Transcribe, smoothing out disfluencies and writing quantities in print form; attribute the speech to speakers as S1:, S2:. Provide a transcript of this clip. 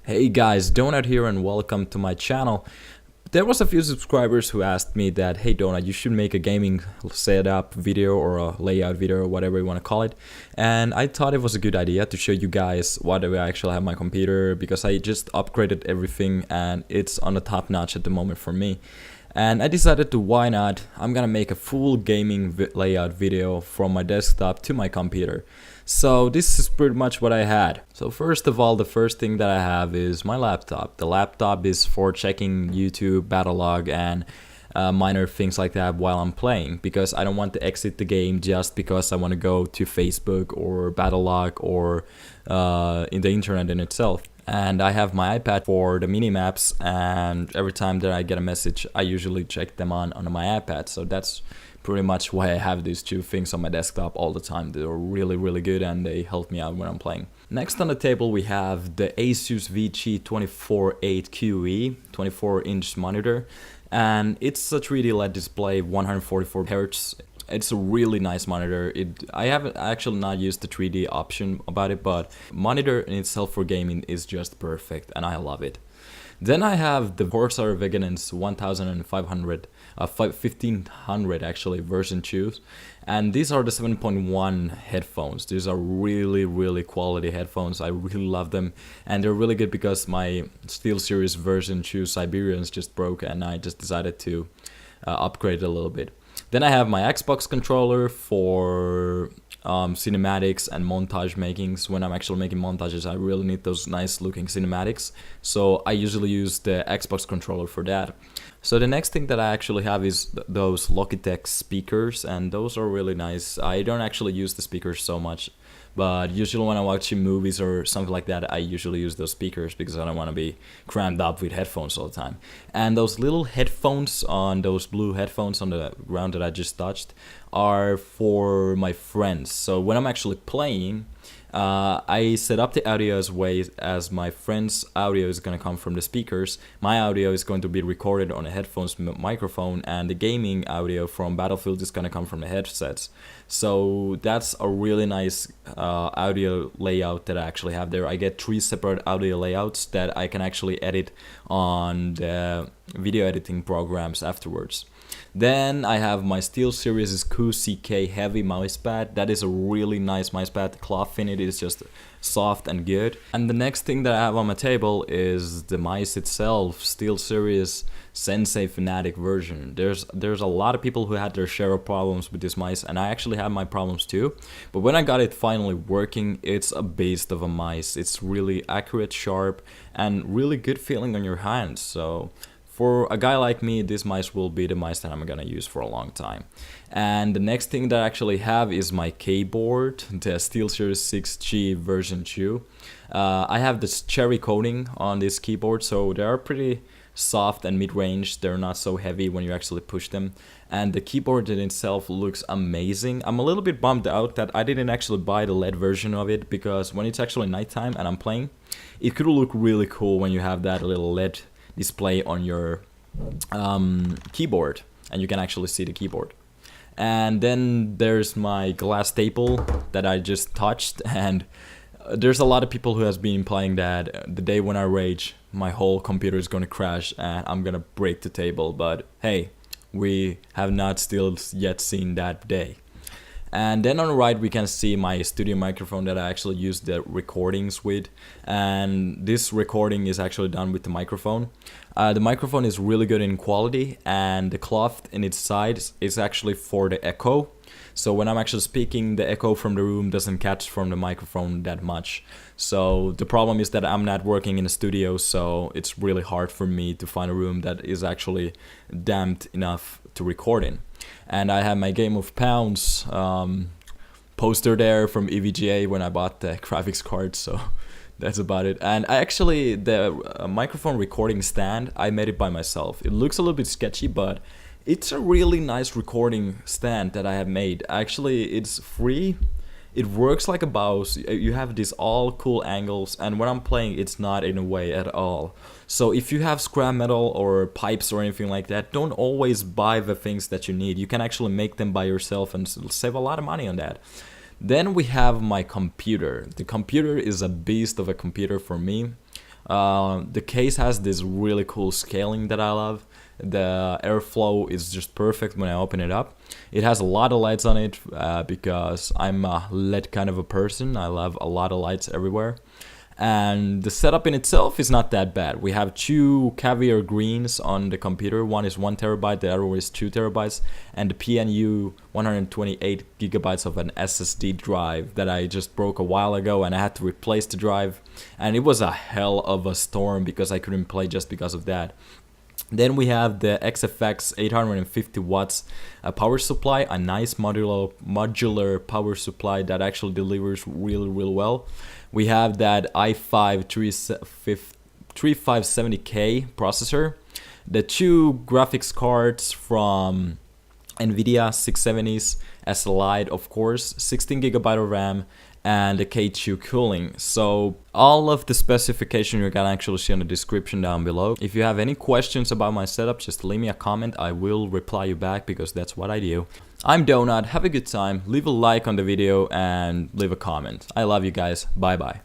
S1: Hey guys, Donod here and welcome to my channel. There was a few subscribers who asked me that, hey Donod, you should make a gaming setup video or a layout video or whatever you want to call it. And I thought it was a good idea to show you guys what I actually have on my computer, because I just upgraded everything and it's on the top notch at the moment for me. And I decided to, why not, I'm gonna make a full gaming layout video from my desktop to my computer. So this is pretty much what I had. So first of all, the first thing that I have is my laptop. The laptop is for checking YouTube, battle log, and minor things like that while I'm playing, because I don't want to exit the game just because I want to go to Facebook or battle log or in the internet in itself. And I have my iPad for the mini maps, and every time that I get a message I usually check them on my iPad. So that's pretty much why I have these two things on my desktop all the time. They're really good and they help me out when I'm playing. Next on the table we have the ASUS VG248QE 24-inch monitor, and it's a 3D LED display, 144 Hz. It's a really nice monitor. I haven't actually not used the 3D option about it, but monitor in itself for gaming is just perfect and I love it. Then I have the Corsair Vengeance 1500 actually version 2, and these are the 7.1 headphones. These are really quality headphones. I really love them, and they're really good because my SteelSeries version 2 Siberians just broke and I just decided to upgrade a little bit. Then I have my Xbox controller for cinematics and montage makings. When I'm actually making montages, I really need those nice looking cinematics, so I usually use the Xbox controller for that. So the next thing that I actually have is those Logitech speakers, and those are really nice. I don't actually use the speakers so much, but usually when I'm watching movies or something like that, I usually use those speakers because I don't want to be crammed up with headphones all the time. And those little headphones, on those blue headphones on the ground that I just touched, are for my friends. So when I'm actually playing, I set up the audio as way as my friend's audio is going to come from the speakers. My audio is going to be recorded on a headphones microphone, and the gaming audio from Battlefield is going to come from the headsets. So that's a really nice audio layout that I actually have there. I get 3 separate audio layouts that I can actually edit on the video editing programs afterwards. Then I have my SteelSeries QCK heavy mousepad. That is a really nice mousepad. The cloth in it is just soft and good. And the next thing that I have on my table is the mice itself, SteelSeries Sensei FNATIC version. There's a lot of people who had their share of problems with this mice, and I actually had my problems too. But when I got it finally working, it's a beast of a mice. It's really accurate, sharp, and really good feeling on your hands. So for a guy like me, this mice will be the mice that I'm gonna use for a long time. And the next thing that I actually have is my keyboard, the SteelSeries 6G version 2. I have this cherry coating on this keyboard, so they are pretty soft and mid-range. They're not so heavy when you actually push them. And the keyboard in itself looks amazing. I'm a little bit bummed out that I didn't actually buy the LED version of it, because when it's actually nighttime and I'm playing, it could look really cool when you have that little LED display on your keyboard and you can actually see the keyboard. And then there's my glass table that I just touched, and there's a lot of people who has been implying that the day when I rage, my whole computer is gonna crash and I'm gonna break the table. But hey, we have not still yet seen that day. And then on the right we can see my studio microphone that I actually use the recordings with, and this recording is actually done with the microphone. The microphone is really good in quality, and the cloth in its sides is actually for the echo. So when I'm actually speaking, the echo from the room doesn't catch from the microphone that much. So the problem is that I'm not working in a studio, so it's really hard for me to find a room that is actually damped enough to record in. And I have my Game of Pounds poster there from EVGA when I bought the graphics card, so that's about it. And I actually, the microphone recording stand, I made it by myself. It looks a little bit sketchy, but it's a really nice recording stand that I have made. Actually, it's free. It works like a mouse. You have these all cool angles, and when I'm playing, it's not in a way at all. So if you have scrap metal or pipes or anything like that, don't always buy the things that you need. You can actually make them by yourself and save a lot of money on that. Then we have my computer. The computer is a beast of a computer for me. The case has this really cool scaling that I love. The airflow is just perfect when I open it up. It has a lot of lights on it because I'm a LED kind of a person. I love a lot of lights everywhere. And the setup in itself is not that bad. We have two Caviar greens on the computer. One is 1 terabyte, the other one is 2 terabytes. And the PNU 128 gigabytes of an SSD drive that I just broke a while ago, and I had to replace the drive. And it was a hell of a storm because I couldn't play just because of that. Then we have the XFX 850 watts power supply, a nice modular power supply that actually delivers really well. We have that i5 3570K processor, the two graphics cards from Nvidia 670s as a light, of course, 16 gigabyte of RAM, and the K2 cooling. So all of the specification you can actually see in the description down below. If you have any questions about my setup, just leave me a comment. I will reply you back because that's what I do. I'm Donod. Have a good time. Leave a like on the video and leave a comment. I love you guys. Bye bye.